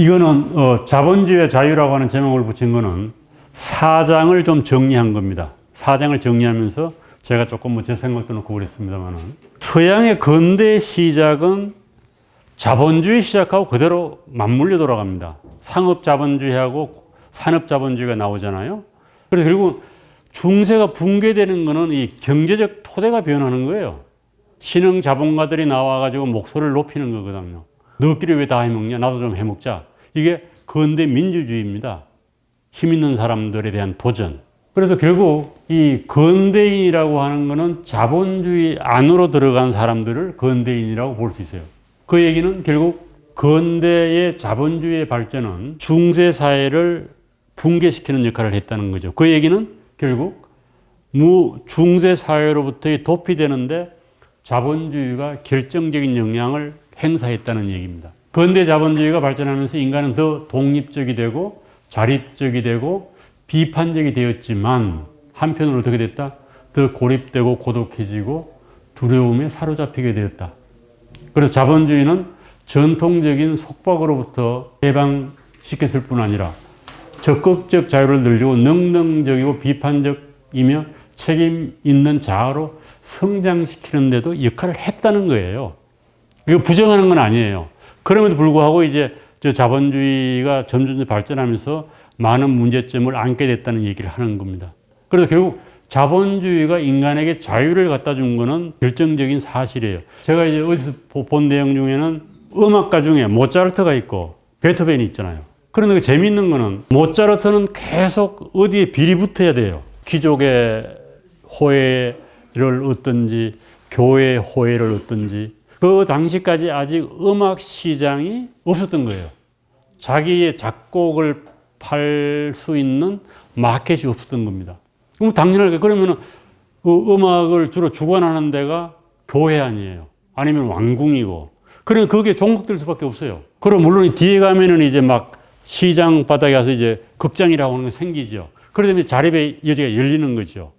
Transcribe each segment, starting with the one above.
이거는 자본주의의 자유라고 하는 제목을 붙인 거는 사장을 좀 정리한 겁니다. 사장을 정리하면서 제가 조금 제 생각도 넣고 그랬습니다만은 서양의 근대 시작은 자본주의 시작하고 그대로 맞물려 돌아갑니다. 상업자본주의하고 산업자본주의가 나오잖아요. 그래서 결국 중세가 붕괴되는 거는 이 경제적 토대가 변하는 거예요. 신흥 자본가들이 나와가지고 목소리를 높이는 거거든요. 너끼리 왜 다 해먹냐? 나도 좀 해먹자. 이게 근대 민주주의입니다. 힘 있는 사람들에 대한 도전. 그래서 결국 이 근대인이라고 하는 거는 자본주의 안으로 들어간 사람들을 근대인이라고 볼 수 있어요. 그 얘기는 결국 근대의 자본주의의 발전은 중세 사회를 붕괴시키는 역할을 했다는 거죠. 그 얘기는 결국 중세 사회로부터의 도피되는데 자본주의가 결정적인 영향을 행사했다는 얘기입니다. 근대 자본주의가 발전하면서 인간은 더 독립적이 되고 자립적이 되고 비판적이 되었지만 한편으로 어떻게 됐다? 더 고립되고 고독해지고 두려움에 사로잡히게 되었다. 그래서 자본주의는 전통적인 속박으로부터 해방시켰을 뿐 아니라 적극적 자유를 늘리고 능동적이고 비판적이며 책임 있는 자아로 성장시키는 데도 역할을 했다는 거예요. 이거 부정하는 건 아니에요. 그럼에도 불구하고 이제 저 자본주의가 점점 발전하면서 많은 문제점을 안게 됐다는 얘기를 하는 겁니다. 그래서 결국 자본주의가 인간에게 자유를 갖다 준 거는 결정적인 사실이에요. 제가 이제 어디서 본 내용 중에는 음악가 중에 모차르트가 있고 베토벤이 있잖아요. 그런데 재미있는 거는 모차르트는 계속 어디에 비리 붙어야 돼요. 귀족의 호혜를 얻든지 교회의 호혜를 얻든지 그 당시까지 아직 음악 시장이 없었던 거예요. 자기의 작곡을 팔 수 있는 마켓이 없었던 겁니다. 그럼 당연하게 그러면은 그 음악을 주로 주관하는 데가 교회 아니에요. 아니면 왕궁이고. 그러니까 그게 종속될 수밖에 없어요. 그럼 물론 뒤에 가면은 이제 막 시장 바닥에 가서 이제 극장이라고 하는 게 생기죠. 그러다 자립의 여지가 열리는 거죠.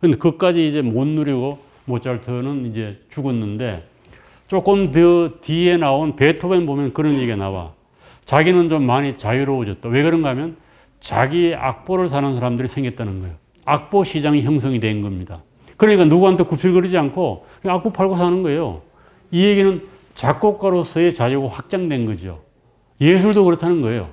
근데 그것까지 이제 못 누리고 모차르트는 이제 죽었는데 조금 더 뒤에 나온 베토벤 보면 그런 얘기가 나와. 자기는 좀 많이 자유로워졌다. 왜 그런가 하면 자기의 악보를 사는 사람들이 생겼다는 거예요. 악보 시장이 형성이 된 겁니다. 그러니까 누구한테 굽실거리지 않고 그냥 악보 팔고 사는 거예요. 이 얘기는 작곡가로서의 자유가 확장된 거죠. 예술도 그렇다는 거예요.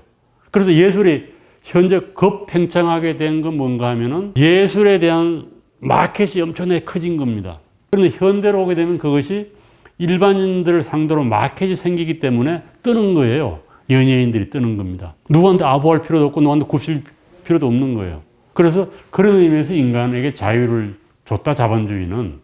그래서 예술이 현재 급팽창하게 된 건 뭔가 하면은 예술에 대한 마켓이 엄청나게 커진 겁니다. 그런데 현대로 오게 되면 그것이 일반인들을 상대로 마켓이 생기기 때문에 뜨는 거예요. 연예인들이 뜨는 겁니다. 누구한테 아부할 필요도 없고 누구한테 굽실 필요도 없는 거예요. 그래서 그런 의미에서 인간에게 자유를 줬다, 자본주의는.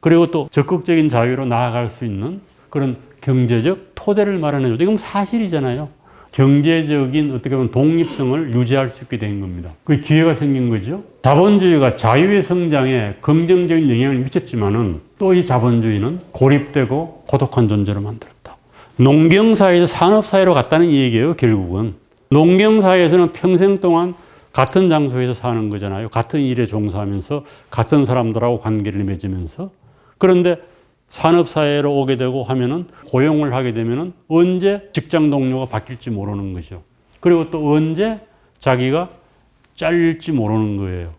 그리고 또 적극적인 자유로 나아갈 수 있는 그런 경제적 토대를 마련해줬다. 이건 사실이잖아요. 경제적인 어떻게 보면 독립성을 유지할 수 있게 된 겁니다. 그 기회가 생긴 거죠. 자본주의가 자유의 성장에 긍정적인 영향을 미쳤지만은 또 이 자본주의는 고립되고 고독한 존재로 만들었다. 농경사회에서 산업사회로 갔다는 얘기예요, 결국은. 농경사회에서는 평생 동안 같은 장소에서 사는 거잖아요. 같은 일에 종사하면서 같은 사람들하고 관계를 맺으면서. 그런데 산업사회로 오게 되고 하면은 고용을 하게 되면은 언제 직장 동료가 바뀔지 모르는 거죠. 그리고 또 언제 자기가 잘릴지 모르는 거예요.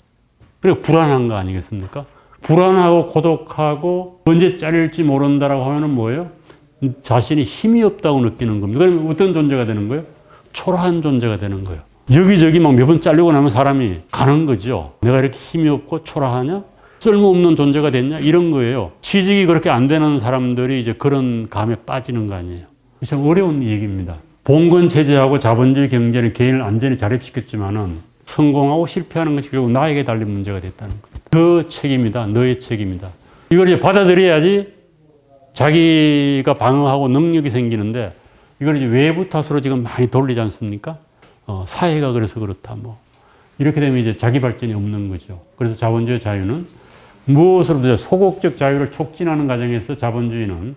그리고 불안한 거 아니겠습니까? 불안하고 고독하고 언제 잘릴지 모른다라고 하면은 뭐예요? 자신이 힘이 없다고 느끼는 겁니다. 그러면 어떤 존재가 되는 거예요? 초라한 존재가 되는 거예요. 여기저기 막 몇 번 잘리고 나면 사람이 가는 거죠. 내가 이렇게 힘이 없고 초라하냐? 쓸모없는 존재가 됐냐? 이런 거예요. 취직이 그렇게 안 되는 사람들이 이제 그런 감에 빠지는 거 아니에요. 참 어려운 얘기입니다. 봉건 체제하고 자본주의 경제는 개인을 완전히 자립시켰지만은 성공하고 실패하는 것이 결국 나에게 달린 문제가 됐다는 거예요. 너 책임이다. 너의 책임이다. 이걸 이제 받아들여야지 자기가 방어하고 능력이 생기는데 이걸 이제 외부 탓으로 지금 많이 돌리지 않습니까? 사회가 그래서 그렇다. 뭐. 이렇게 되면 이제 자기 발전이 없는 거죠. 그래서 자본주의 자유는 무엇으로도 소극적 자유를 촉진하는 과정에서 자본주의는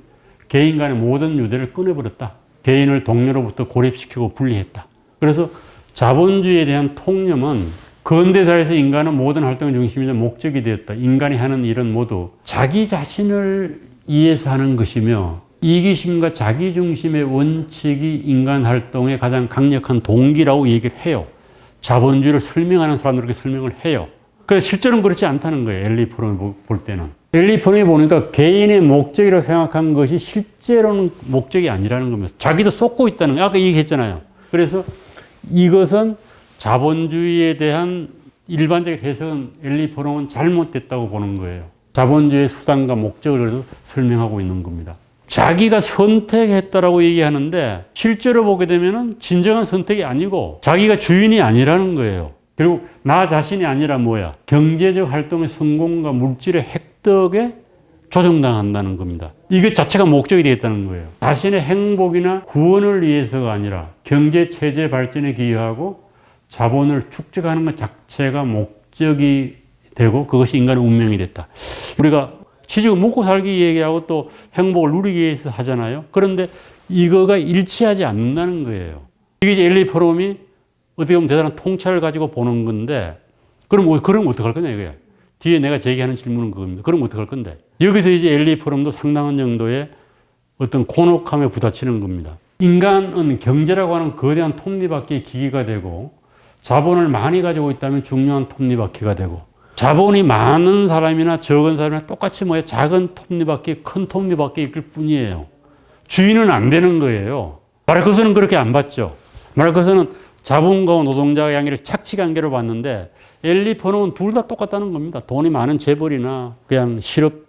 개인 간의 모든 유대를 끊어버렸다. 개인을 동료로부터 고립시키고 분리했다. 그래서 자본주의에 대한 통념은 근대사회에서 인간은 모든 활동의 중심이자 목적이 되었다. 인간이 하는 일은 모두 자기 자신을 위해서 하는 것이며 이기심과 자기중심의 원칙이 인간 활동의 가장 강력한 동기라고 얘기를 해요. 자본주의를 설명하는 사람들 그렇게 설명을 해요. 그래서 실제로는 그렇지 않다는 거예요. 엘리 포럼이 볼 때는. 엘리 포럼이 보니까 개인의 목적이라고 생각한 것이 실제로는 목적이 아니라는 겁니다. 자기도 쏟고 있다는 거. 아까 얘기했잖아요. 그래서 이것은 자본주의에 대한 일반적인 해석은 엘리 포럼은 잘못됐다고 보는 거예요. 자본주의의 수단과 목적을 그래도 설명하고 있는 겁니다. 자기가 선택했다라고 얘기하는데 실제로 보게 되면은 진정한 선택이 아니고 자기가 주인이 아니라는 거예요. 결국 나 자신이 아니라 뭐야? 경제적 활동의 성공과 물질의 획득에 조정당한다는 겁니다. 이것 자체가 목적이 되겠다는 거예요. 자신의 행복이나 구원을 위해서가 아니라 경제 체제 발전에 기여하고 자본을 축적하는 것 자체가 목적이 되고 그것이 인간의 운명이 됐다. 우리가 취직을 먹고 살기 얘기하고 또 행복을 누리기 위해서 하잖아요. 그런데 이거가 일치하지 않는다는 거예요. 이게 이제 엘리 포럼이 어떻게 보면 대단한 통찰을 가지고 보는 건데 그럼 어떡할 거냐 이거야. 뒤에 내가 제기하는 질문은 그겁니다. 그럼 어떡할 건데. 여기서 이제 엘리 포럼도 상당한 정도의 어떤 곤혹함에 부딪히는 겁니다. 인간은 경제라고 하는 거대한 톱니바퀴의 기기가 되고 자본을 많이 가지고 있다면 중요한 톱니바퀴가 되고 자본이 많은 사람이나 적은 사람이나 똑같이 뭐예요? 작은 톱니바퀴, 큰 톱니바퀴일 뿐이에요. 주인은 안 되는 거예요. 마르크스는 그렇게 안 봤죠. 마르크스는 자본가와 노동자의 관계를 착취관계로 봤는데 엘리 포럼은 둘 다 똑같다는 겁니다. 돈이 많은 재벌이나 그냥 실업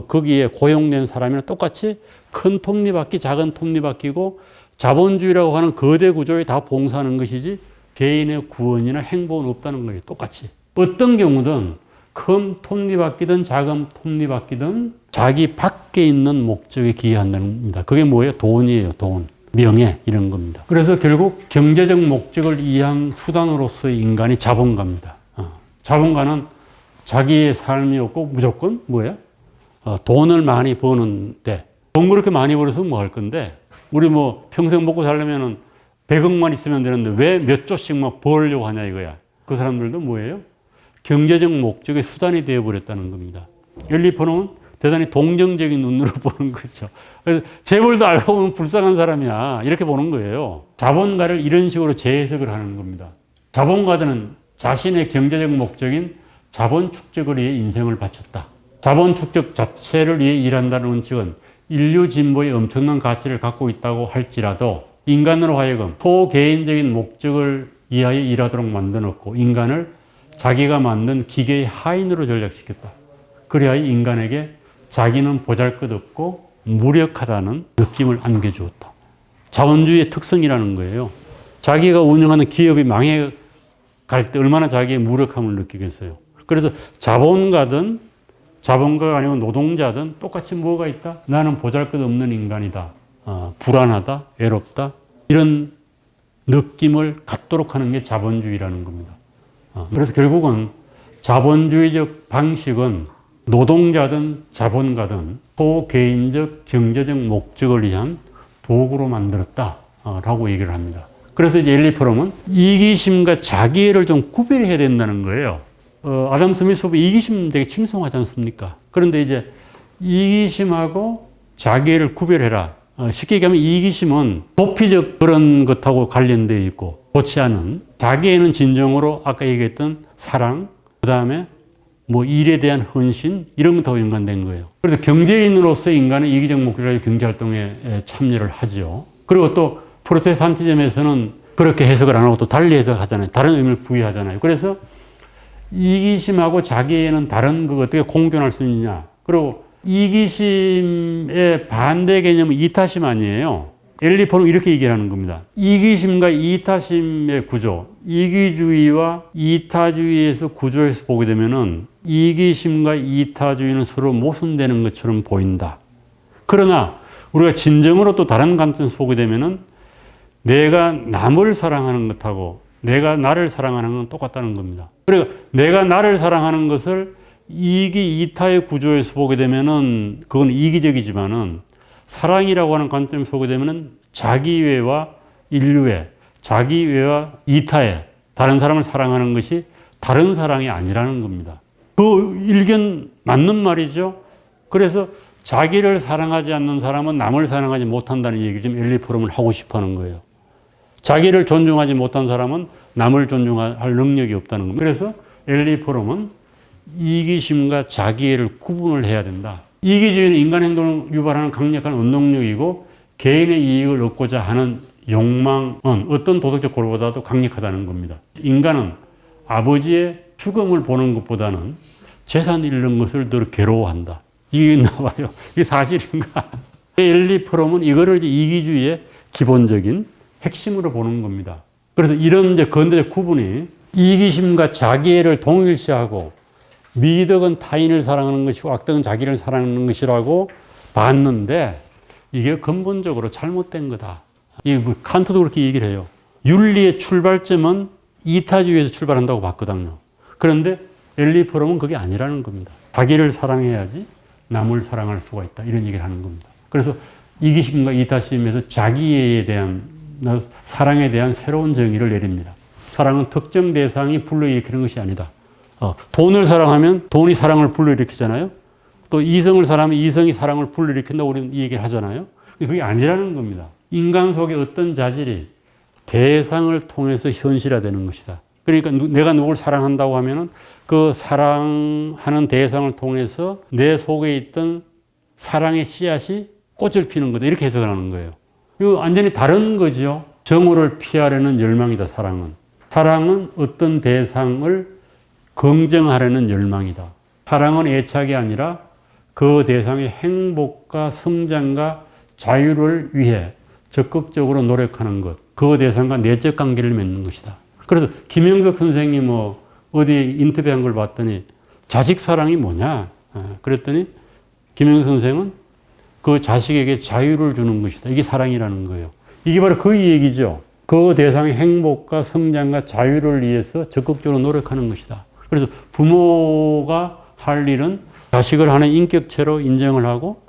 거기에 고용된 사람이나 똑같이 큰 톱니바퀴, 작은 톱니바퀴고 자본주의라고 하는 거대 구조에 다 봉사하는 것이지 개인의 구원이나 행복은 없다는 거예요. 똑같이. 어떤 경우든 큰 톱니바퀴든 작은 톱니바퀴든 자기 밖에 있는 목적에 기여한다는 겁니다. 그게 뭐예요? 돈이에요. 돈, 명예 이런 겁니다. 그래서 결국 경제적 목적을 이해한 수단으로서의 인간이 자본가입니다. 자본가는 자기의 삶이 없고 무조건 뭐예요? 돈을 많이 버는데 돈 그렇게 많이 벌어서 뭐 할 건데 우리 뭐 평생 먹고 살려면은 100억만 있으면 되는데 왜 몇 조씩 막 벌려고 하냐 이거야. 그 사람들도 뭐예요? 경제적 목적의 수단이 되어버렸다는 겁니다. 엘리 포럼은 대단히 동정적인 눈으로 보는 거죠. 그래서 재벌도 알고 보면 불쌍한 사람이야. 이렇게 보는 거예요. 자본가를 이런 식으로 재해석을 하는 겁니다. 자본가들은 자신의 경제적 목적인 자본 축적을 위해 인생을 바쳤다. 자본 축적 자체를 위해 일한다는 원칙은 인류 진보에 엄청난 가치를 갖고 있다고 할지라도 인간으로 하여금 소개인적인 목적을 위하여 일하도록 만들었고 인간을 자기가 만든 기계의 하인으로 전락시켰다. 그래야 인간에게 자기는 보잘것없고 무력하다는 느낌을 안겨주었다. 자본주의의 특성이라는 거예요. 자기가 운영하는 기업이 망해갈 때 얼마나 자기의 무력함을 느끼겠어요. 그래서 자본가가 아니고 노동자든 똑같이 뭐가 있다? 나는 보잘것없는 인간이다. 불안하다, 외롭다. 이런 느낌을 갖도록 하는 게 자본주의라는 겁니다. 그래서 결국은 자본주의적 방식은 노동자든 자본가든 소개인적 경제적 목적을 위한 도구로 만들었다라고 얘기를 합니다. 그래서 이제 엘리 포럼은 이기심과 자기애를 좀 구별해야 된다는 거예요. 아담 스미스도 이기심 되게 칭송하지 않습니까? 그런데 이제 이기심하고 자기애를 구별해라. 쉽게 얘기하면 이기심은 도피적 그런 것하고 관련되어 있고 좋지 않은 자기애는 진정으로 아까 얘기했던 사랑, 그 다음에 뭐 일에 대한 헌신 이런 것하고 연관된 거예요. 그래서 경제인으로서 인간은 이기적 목적으로 경제활동에 참여를 하죠. 그리고 또 프로테스탄티즘에서는 그렇게 해석을 안 하고 또 달리 해석하잖아요. 다른 의미를 부여하잖아요. 그래서 이기심하고 자기애는 다른 거 어떻게 공존할 수 있느냐. 그리고 이기심의 반대 개념은 이타심 아니에요. 엘리 포럼은 이렇게 얘기하는 겁니다. 이기심과 이타심의 구조, 이기주의와 이타주의에서 구조에서 보게 되면은 이기심과 이타주의는 서로 모순되는 것처럼 보인다. 그러나 우리가 진정으로 또 다른 관점에서 보게 되면은 내가 남을 사랑하는 것하고 내가 나를 사랑하는 건 똑같다는 겁니다. 그러니까 내가 나를 사랑하는 것을 이기 이타의 구조에서 보게 되면은 그건 이기적이지만은 사랑이라고 하는 관점에서 보게 되면은 자기외와 인류외, 자기외와 이타의 다른 사람을 사랑하는 것이 다른 사랑이 아니라는 겁니다. 그 일견 맞는 말이죠. 그래서 자기를 사랑하지 않는 사람은 남을 사랑하지 못한다는 얘기를 지금 엘리 프롬은 하고 싶어 하는 거예요. 자기를 존중하지 못한 사람은 남을 존중할 능력이 없다는 겁니다. 그래서 엘리 프롬은 이기심과 자기애를 구분을 해야 된다. 이기주의는 인간 행동을 유발하는 강력한 원동력이고 개인의 이익을 얻고자 하는 욕망은 어떤 도덕적 고려보다도 강력하다는 겁니다. 인간은 아버지의 죽음을 보는 것보다는 재산 잃는 것을 더 괴로워한다. 이게 나와요. 이게 사실인가? 엘리 프롬은 이거를 이기주의의 기본적인 핵심으로 보는 겁니다. 그래서 이런 이제 근대적 구분이 이기심과 자기애를 동일시하고 미덕은 타인을 사랑하는 것이고 악덕은 자기를 사랑하는 것이라고 봤는데 이게 근본적으로 잘못된 거다. 이 칸트도 그렇게 얘기를 해요. 윤리의 출발점은 이타주의에서 출발한다고 봤거든요. 그런데 엘리 프롬은 그게 아니라는 겁니다. 자기를 사랑해야지 남을 사랑할 수가 있다. 이런 얘기를 하는 겁니다. 그래서 이기심과 이타심에서 자기에 대한 사랑에 대한 새로운 정의를 내립니다. 사랑은 특정 대상이 불러일으키는 것이 아니다. 돈을 사랑하면 돈이 사랑을 불러일으키잖아요. 또 이성을 사랑하면 이성이 사랑을 불러일으킨다고 우리는 이 얘기를 하잖아요. 그게 아니라는 겁니다. 인간 속의 어떤 자질이 대상을 통해서 현실화되는 것이다. 그러니까 내가 누구를 사랑한다고 하면은 그 사랑하는 대상을 통해서 내 속에 있던 사랑의 씨앗이 꽃을 피는 거다. 이렇게 해석을 하는 거예요. 이거 완전히 다른 거죠. 정오를 피하려는 열망이다, 사랑은. 사랑은 어떤 대상을 긍정하려는 열망이다. 사랑은 애착이 아니라 그 대상의 행복과 성장과 자유를 위해 적극적으로 노력하는 것. 그 대상과 내적 관계를 맺는 것이다. 그래서 김영석 선생이 어디 인터뷰한 걸 봤더니 자식 사랑이 뭐냐? 그랬더니 김영석 선생은 그 자식에게 자유를 주는 것이다. 이게 사랑이라는 거예요. 이게 바로 그 얘기죠. 그 대상의 행복과 성장과 자유를 위해서 적극적으로 노력하는 것이다. 그래서 부모가 할 일은 자식을 하나의 인격체로 인정을 하고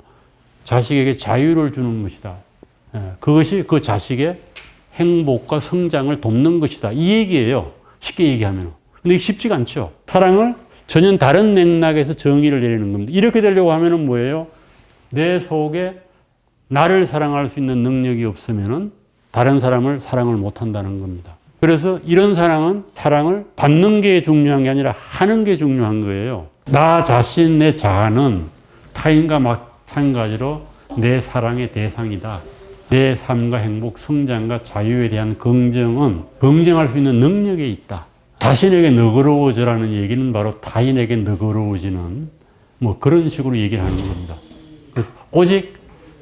자식에게 자유를 주는 것이다. 그것이 그 자식의 행복과 성장을 돕는 것이다. 이 얘기예요. 쉽게 얘기하면. 근데 이게 쉽지가 않죠. 사랑을 전혀 다른 맥락에서 정의를 내리는 겁니다. 이렇게 되려고 하면은 뭐예요? 내 속에 나를 사랑할 수 있는 능력이 없으면은 다른 사람을 사랑을 못 한다는 겁니다. 그래서 이런 사랑은 사랑을 받는 게 중요한 게 아니라 하는 게 중요한 거예요. 나 자신, 내 자아는 타인과 마찬가지로 내 사랑의 대상이다. 내 삶과 행복, 성장과 자유에 대한 긍정은 긍정할 수 있는 능력에 있다. 자신에게 너그러워져라는 얘기는 바로 타인에게 너그러워지는 그런 식으로 얘기를 하는 겁니다. 그래서 오직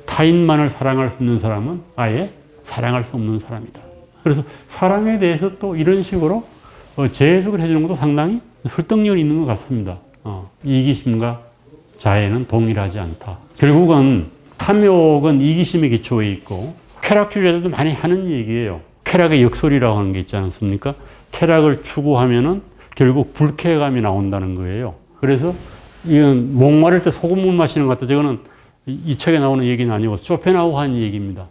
타인만을 사랑할 수 있는 사람은 아예 사랑할 수 없는 사람이다. 그래서 사랑에 대해서 또 이런 식으로 재해석을 해주는 것도 상당히 설득력이 있는 것 같습니다. 이기심과 자애는 동일하지 않다. 결국은 탐욕은 이기심의 기초에 있고 쾌락주의자들도 많이 하는 얘기예요. 쾌락의 역설이라고 하는 게 있지 않습니까? 쾌락을 추구하면은 결국 불쾌감이 나온다는 거예요. 그래서 이건 목마를 때 소금물 마시는 것 같다. 저거는 이 책에 나오는 얘기는 아니고 쇼펜하우어 한 얘기입니다.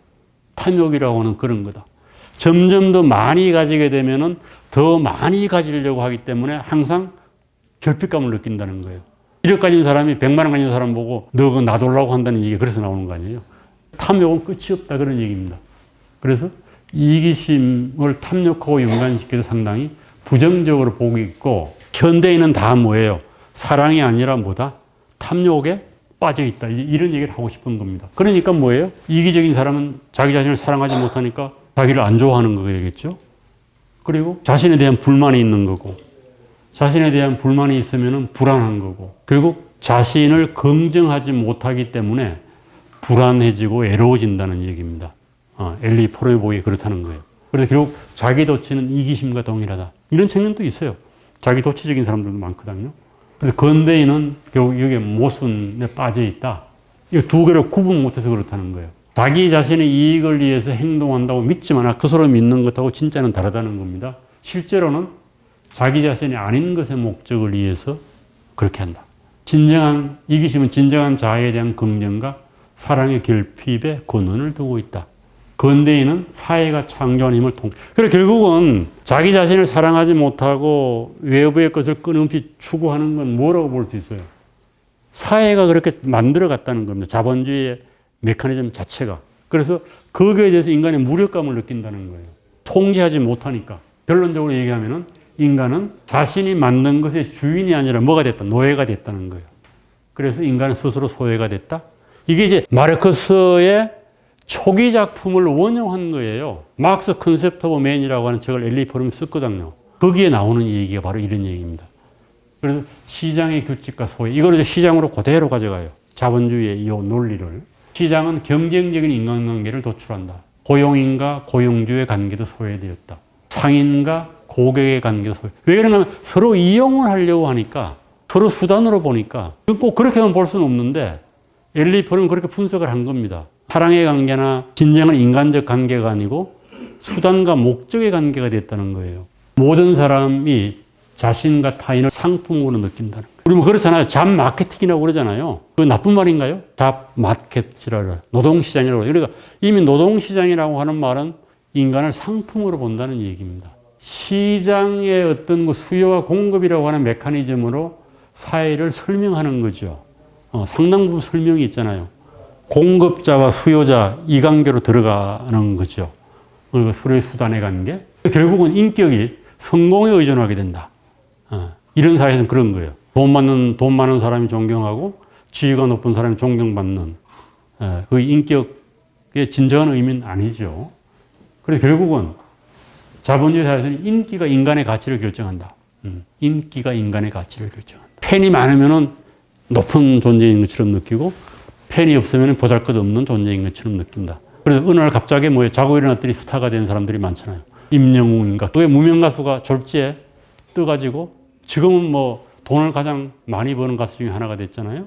탐욕이라고 하는 그런 거다. 점점 더 많이 가지게 되면은 더 많이 가지려고 하기 때문에 항상 결핍감을 느낀다는 거예요. 1억 가진 사람이 100만 원 가진 사람 보고 너 그거 놔둘라고 한다는 얘기가 그래서 나오는 거 아니에요. 탐욕은 끝이 없다 그런 얘기입니다. 그래서 이기심을 탐욕하고 연관시켜서 상당히 부정적으로 보고 있고 현대인은 다 뭐예요? 사랑이 아니라 뭐다? 탐욕에 빠져 있다. 이런 얘기를 하고 싶은 겁니다. 그러니까 뭐예요? 이기적인 사람은 자기 자신을 사랑하지 못하니까 자기를 안 좋아하는 거겠죠. 그리고 자신에 대한 불만이 있는 거고 자신에 대한 불만이 있으면 불안한 거고 결국 자신을 긍정하지 못하기 때문에 불안해지고 외로워진다는 얘기입니다. 엘리 프롬이 보기에 그렇다는 거예요. 그래서 결국 자기 도취는 이기심과 동일하다. 이런 책은 또 있어요. 자기 도취적인 사람들도 많거든요. 그래서 근대인은 결국 여기에 모순에 빠져 있다. 이 두 개를 구분 못해서 그렇다는 거예요. 자기 자신의 이익을 위해서 행동한다고 믿지만 그 사람 믿는 것하고 진짜는 다르다는 겁니다. 실제로는 자기 자신이 아닌 것의 목적을 위해서 그렇게 한다. 진정한 이기심은 진정한 자아에 대한 긍정과 사랑의 결핍에 근원을 두고 있다. 근대인은 사회가 창조한 힘을 그래 결국은 자기 자신을 사랑하지 못하고 외부의 것을 끊임없이 추구하는 건 뭐라고 볼 수 있어요? 사회가 그렇게 만들어 갔다는 겁니다. 자본주의의 메커니즘 자체가. 그래서 거기에 대해서 인간의 무력감을 느낀다는 거예요. 통제하지 못하니까. 결론적으로 얘기하면은 인간은 자신이 만든 것의 주인이 아니라 뭐가 됐다? 노예가 됐다는 거예요. 그래서 인간은 스스로 소외가 됐다. 이게 이제 마르크스의 초기 작품을 원형한 거예요. 막스 컨셉트 오브 맨이라고 하는 책을 엘리 포럼이 썼거든요. 거기에 나오는 얘기가 바로 이런 얘기입니다. 그래서 시장의 규칙과 소외, 이걸 이제 시장으로 그대로 가져가요. 자본주의의 이 논리를. 시장은 경쟁적인 인간관계를 도출한다. 고용인과 고용주의 관계도 소외되었다. 상인과 고객의 관계도 소외. 왜 그러냐면 서로 이용을 하려고 하니까 서로 수단으로 보니까 꼭 그렇게만 볼 수는 없는데 엘리 포럼은 그렇게 분석을 한 겁니다. 사랑의 관계나 진정한 인간적 관계가 아니고 수단과 목적의 관계가 됐다는 거예요. 모든 사람이 자신과 타인을 상품으로 느낀다는 거예요. 우리 뭐 그렇잖아요. 잡 마케팅이라고 그러잖아요. 그 나쁜 말인가요? 잡 마켓이라고 노동시장이라고. 그러니까 이미 노동시장이라고 하는 말은 인간을 상품으로 본다는 얘기입니다. 시장의 어떤 수요와 공급이라고 하는 메커니즘으로 사회를 설명하는 거죠. 상당 부분 설명이 있잖아요. 공급자와 수요자 이 관계로 들어가는 거죠. 서로의 수단의 관계. 결국은 인격이 성공에 의존하게 된다. 이런 사회에서는 그런 거예요. 돈 많은 사람이 존경하고 지위가 높은 사람이 존경받는 그 인격의 진정한 의미는 아니죠. 그래서 결국은 자본주의 사회에서는 인기가 인간의 가치를 결정한다. 인기가 인간의 가치를 결정한다. 팬이 많으면 높은 존재인 것처럼 느끼고 팬이 없으면 보잘것없는 존재인 것처럼 느낀다. 그래서 어느 날 갑자기 자고 일어났더니 스타가 된 사람들이 많잖아요. 임영웅인가. 그게 무명 가수가 졸지에 떠가지고 지금은 돈을 가장 많이 버는 가수 중에 하나가 됐잖아요.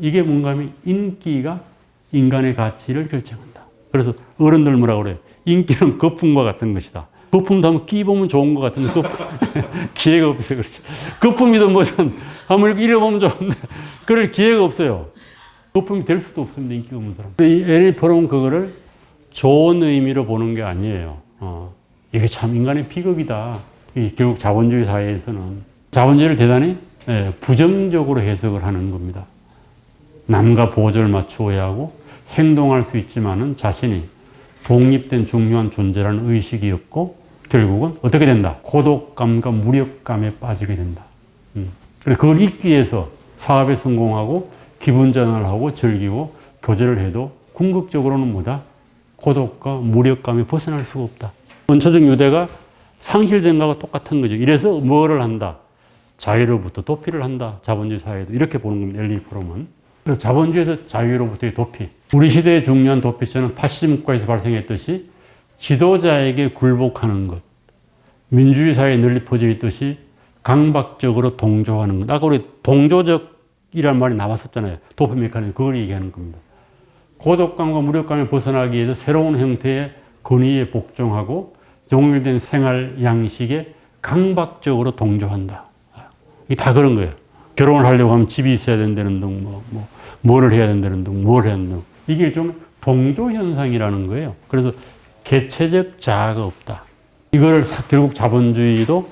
이게 뭔가 하면 인기가 인간의 가치를 결정한다. 그래서 어른들 뭐라고 그래요? 인기는 거품과 같은 것이다. 거품도 한번 끼보면 좋은 것 같은데 기회가 없어요. 그렇죠. 거품이든 뭐든 한번 이렇게 잃어보면 좋은데 그럴 기회가 없어요. 거품이 될 수도 없습니다. 인기 없는 사람. 이 엘리 포럼은 그거를 좋은 의미로 보는 게 아니에요. 이게 참 인간의 비극이다. 결국 자본주의 사회에서는 자본주의를 대단히 부정적으로 해석을 하는 겁니다. 남과 보조를 맞추어야 하고 행동할 수 있지만은 자신이 독립된 중요한 존재라는 의식이 없고 결국은 어떻게 된다? 고독감과 무력감에 빠지게 된다. 그래서 그걸 잊기 위해서 사업에 성공하고 기분 전환을 하고 즐기고 교제를 해도 궁극적으로는 뭐다? 고독과 무력감에 벗어날 수가 없다. 원초적 유대가 상실된 거하고 똑같은 거죠. 이래서 뭐를 한다? 자유로부터 도피를 한다. 자본주의 사회도 이렇게 보는 겁니다. 엘리 포럼은. 그래서 자본주의에서 자유로부터의 도피. 우리 시대의 중요한 도피처는 파시즘 국가에서 발생했듯이 지도자에게 굴복하는 것. 민주주의 사회에 널리 퍼져 있듯이 강박적으로 동조하는 것. 아까 우리 동조적이라는 말이 나왔었잖아요. 도피 메커니즘. 그걸 얘기하는 겁니다. 고독감과 무력감에 벗어나기 위해서 새로운 형태의 권위에 복종하고 용일된 생활 양식에 강박적으로 동조한다. 이게 다 그런 거예요. 결혼을 하려고 하면 집이 있어야 된다는 등, 뭐를 해야 된다는 등, 뭘 해야 된다는 등. 이게 일종의 동조 현상이라는 거예요. 그래서 개체적 자아가 없다. 이걸 결국 자본주의도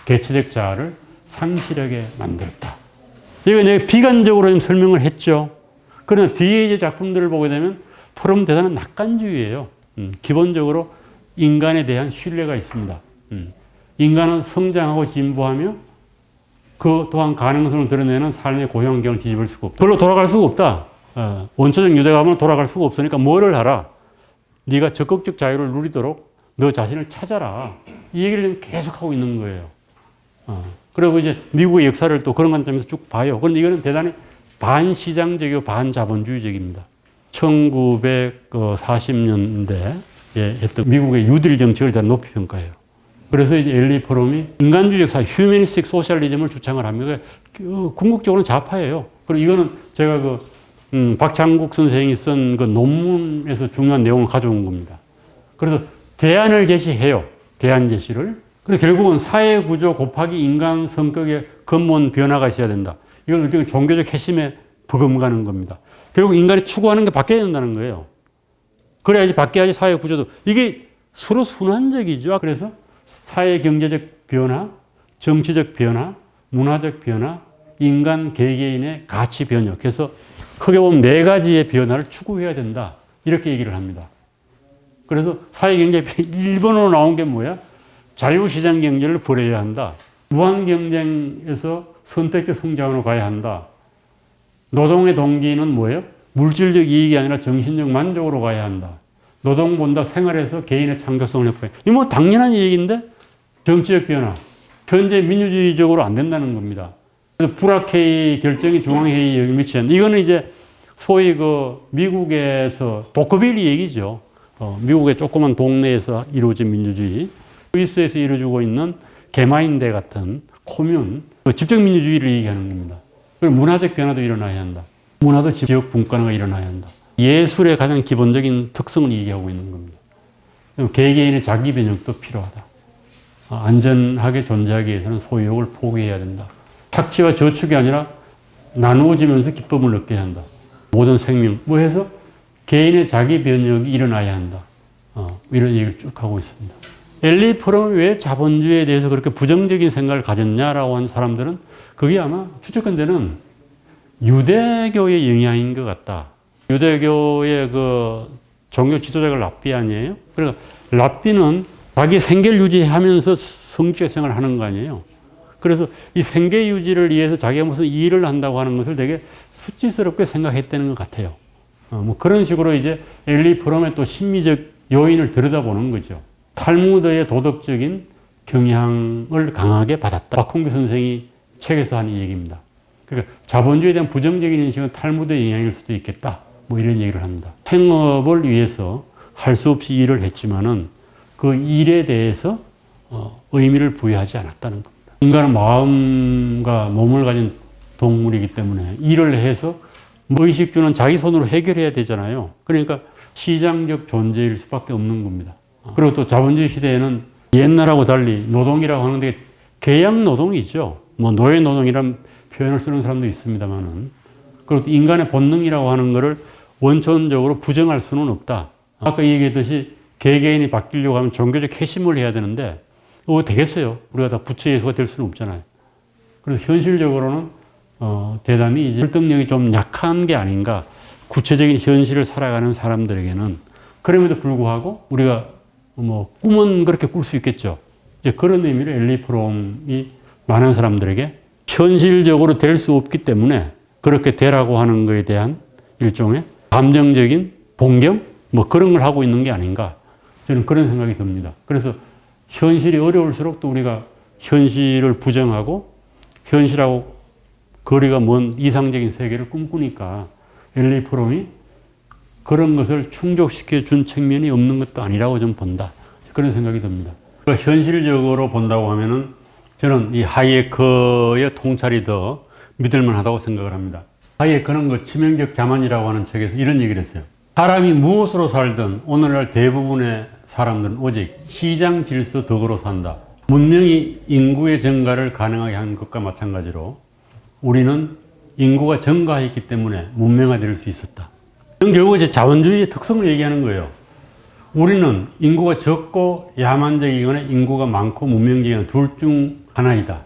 개체적 자아를 상실하게 만들었다. 이거 내가 비관적으로 좀 설명을 했죠. 그러나 뒤에 이제 작품들을 보게 되면 포럼 대단한 낙관주의예요. 기본적으로 인간에 대한 신뢰가 있습니다. 인간은 성장하고 진보하며 그 또한 가능성을 드러내는 삶의 고유 환경을 뒤집을 수가 없다. 별로 돌아갈 수가 없다. 원초적 유대가 하면 돌아갈 수가 없으니까 뭐를 하라? 네가 적극적 자유를 누리도록 너 자신을 찾아라. 이 얘기를 계속하고 있는 거예요. 그리고 이제 미국의 역사를 또 그런 관점에서 쭉 봐요. 그런데 이거는 대단히 반시장적이고 반자본주의적입니다. 1940년대에 했던 미국의 뉴딜 정책을 대한 높이 평가해요. 그래서 이제 엘리 포럼이 인간주의적 사회, 휴머니스틱 소셜리즘을 주창을 합니다. 궁극적으로는 좌파예요. 그리고 이거는 제가 박창국 선생이 쓴 그 논문에서 중요한 내용을 가져온 겁니다. 그래서 대안을 제시해요. 대안 제시를. 그래서 결국은 사회 구조 곱하기 인간 성격의 근본 변화가 있어야 된다. 이건 일종의 종교적 핵심에 버금가는 겁니다. 결국 인간이 추구하는 게 바뀌어야 된다는 거예요. 그래야지 바뀌어야지 사회 구조도. 이게 서로 순환적이죠. 그래서 사회 경제적 변화, 정치적 변화, 문화적 변화, 인간 개개인의 가치 변혁. 그래서 크게 보면 네 가지의 변화를 추구해야 된다. 이렇게 얘기를 합니다. 그래서 사회경제 1번으로 나온 게 뭐야? 자유시장 경제를 버려야 한다. 무한경쟁에서 선택적 성장으로 가야 한다. 노동의 동기는 뭐예요? 물질적 이익이 아니라 정신적 만족으로 가야 한다. 노동보다 생활에서 개인의 창조성을 회복해. 이 뭐 당연한 얘기인데 정치적 변화. 현재 민주주의적으로 안 된다는 겁니다. 그래서 불합회의 결정이 중앙회의에 영향을 미치는데 이거는 이제 소위 그 미국에서 도커빌리 얘기죠. 미국의 조그만 동네에서 이루어진 민주주의. 스위스에서 이루어지고 있는 개마인대 같은 코뮌, 집적 민주주의를 얘기하는 겁니다. 그리고 문화적 변화도 일어나야 한다. 문화도 지역 분권화가 일어나야 한다. 예술의 가장 기본적인 특성을 얘기하고 있는 겁니다. 개개인의 자기 변혁도 필요하다. 안전하게 존재하기 위해서는 소유욕을 포기해야 된다. 착취와 저축이 아니라 나누어지면서 기쁨을 얻게 한다. 모든 생명, 뭐 해서 개인의 자기 변혁이 일어나야 한다. 이런 얘기를 쭉 하고 있습니다. 엘리 프롬이 왜 자본주의에 대해서 그렇게 부정적인 생각을 가졌냐라고 하는 사람들은 그게 아마 추측컨대는 유대교의 영향인 것 같다. 유대교의 그 종교 지도자가 랍비 아니에요? 그러니까 랍비는 자기 생계를 유지하면서 성직의 생활을 하는 거 아니에요? 그래서 이 생계 유지를 위해서 자기가 무슨 일을 한다고 하는 것을 되게 수치스럽게 생각했다는 것 같아요. 뭐 그런 식으로 이제 엘리 프롬의 또 심리적 요인을 들여다보는 거죠. 탈무드의 도덕적인 경향을 강하게 받았다. 박홍규 선생이 책에서 하는 얘기입니다. 그러니까 자본주의에 대한 부정적인 인식은 탈무드의 영향일 수도 있겠다. 뭐 이런 얘기를 합니다. 생업을 위해서 할 수 없이 일을 했지만은 그 일에 대해서 의미를 부여하지 않았다는 겁니다. 인간은 마음과 몸을 가진 동물이기 때문에 일을 해서 의식주는 자기 손으로 해결해야 되잖아요. 그러니까 시장적 존재일 수밖에 없는 겁니다. 그리고 또 자본주의 시대에는 옛날하고 달리 노동이라고 하는 게 계약 노동이죠. 뭐 노예 노동이라는 표현을 쓰는 사람도 있습니다만은. 그리고 또 인간의 본능이라고 하는 것을 원천적으로 부정할 수는 없다. 아까 얘기했듯이 개개인이 바뀌려고 하면 종교적 회심을 해야 되는데 되겠어요. 우리가 다 부처 예수가 될 수는 없잖아요. 그래서 현실적으로는 대단히 이제 설득력이 좀 약한 게 아닌가. 구체적인 현실을 살아가는 사람들에게는. 그럼에도 불구하고 우리가 뭐 꿈은 그렇게 꿀 수 있겠죠. 이제 그런 의미로 엘리 프롬이 많은 사람들에게 현실적으로 될 수 없기 때문에 그렇게 되라고 하는 것에 대한 일종의 감정적인 동경? 뭐 그런 걸 하고 있는 게 아닌가. 저는 그런 생각이 듭니다. 그래서 현실이 어려울수록 또 우리가 현실을 부정하고 현실하고 거리가 먼 이상적인 세계를 꿈꾸니까 엘리 프롬이 그런 것을 충족시켜 준 측면이 없는 것도 아니라고 좀 본다. 그런 생각이 듭니다. 현실적으로 본다고 하면은 저는 이 하이에크의 통찰이 더 믿을만 하다고 생각을 합니다. 하이에크는 그 치명적 자만이라고 하는 책에서 이런 얘기를 했어요. 사람이 무엇으로 살든 오늘날 대부분의 사람들은 오직 시장 질서 덕으로 산다. 문명이 인구의 증가를 가능하게 한 것과 마찬가지로 우리는 인구가 증가했기 때문에 문명화될 수 있었다. 이건 결국 이제 자본주의의 특성을 얘기하는 거예요. 우리는 인구가 적고 야만적이거나 인구가 많고 문명적이거나 둘 중 하나이다.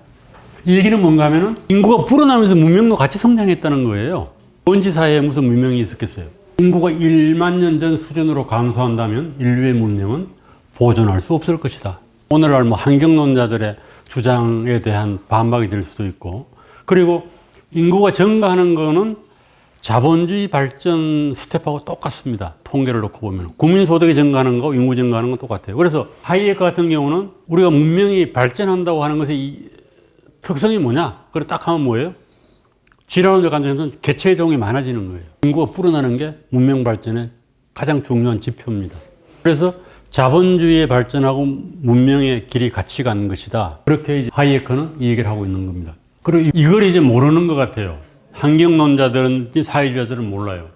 이 얘기는 뭔가 하면은 인구가 불어나면서 문명도 같이 성장했다는 거예요. 먼지 사회에 무슨 문명이 있었겠어요? 인구가 1만 년 전 수준으로 감소한다면 인류의 문명은 보존할 수 없을 것이다. 오늘날 뭐 환경론자들의 주장에 대한 반박이 될 수도 있고, 그리고 인구가 증가하는 거는 자본주의 발전 스텝하고 똑같습니다. 통계를 놓고 보면. 국민소득이 증가하는 거, 인구 증가하는 건 똑같아요. 그래서 하이에크 같은 경우는 우리가 문명이 발전한다고 하는 것의 특성이 뭐냐? 그래 딱 하면 뭐예요? 질환의 관점에서는 개체의 종이 많아지는 거예요. 인구가 불어나는 게 문명 발전의 가장 중요한 지표입니다. 그래서 자본주의의 발전하고 문명의 길이 같이 가는 것이다. 그렇게 이제 하이에크는 이 얘기를 하고 있는 겁니다. 그리고 이걸 이제 모르는 것 같아요. 환경론자들은, 사회주의자들은 몰라요.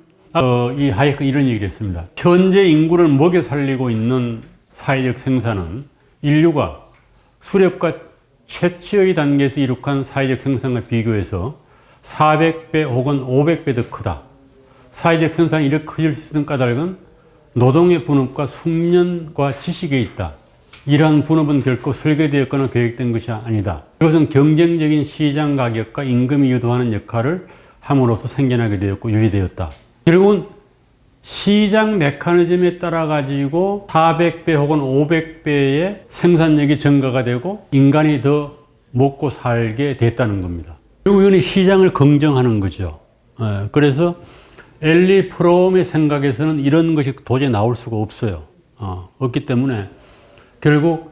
이 하이에크 이런 얘기를 했습니다. 현재 인구를 먹여 살리고 있는 사회적 생산은 인류가 수렵과 채취의 단계에서 이룩한 사회적 생산과 비교해서 400배 혹은 500배 더 크다. 사회적 생산이 이렇게 커질 수 있는 까닭은 노동의 분업과 숙련과 지식에 있다. 이러한 분업은 결코 설계되었거나 계획된 것이 아니다. 이것은 경쟁적인 시장 가격과 임금이 유도하는 역할을 함으로써 생겨나게 되었고 유지되었다. 결국은 시장 메커니즘에 따라 가지고 400배 혹은 500배의 생산력이 증가가 되고 인간이 더 먹고 살게 됐다는 겁니다. 그리고 이건 시장을 긍정하는 거죠. 그래서 엘리 프롬의 생각에서는 이런 것이 도저히 나올 수가 없어요. 없기 때문에 결국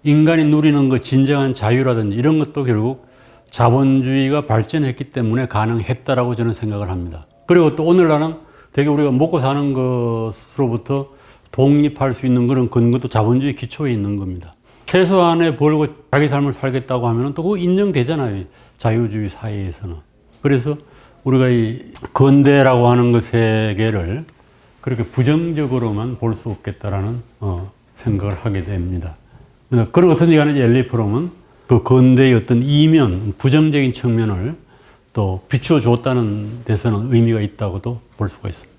인간이 누리는 것, 진정한 자유라든지 이런 것도 결국 자본주의가 발전했기 때문에 가능했다라고 저는 생각을 합니다. 그리고 또 오늘날은 되게 우리가 먹고 사는 것으로부터 독립할 수 있는 그런 근거도 자본주의 기초에 있는 겁니다. 최소한의 벌고 자기 삶을 살겠다고 하면 또 그거 인정되잖아요. 자유주의 사회에서는. 그래서 우리가 이 근대라고 하는 그 세계를 그렇게 부정적으로만 볼 수 없겠다라는 생각을 하게 됩니다. 그런 어떤 얘기하는지 엘리 프롬은 그 근대의 어떤 이면, 부정적인 측면을 또 비추어 줬다는 데서는 의미가 있다고도 볼 수가 있습니다.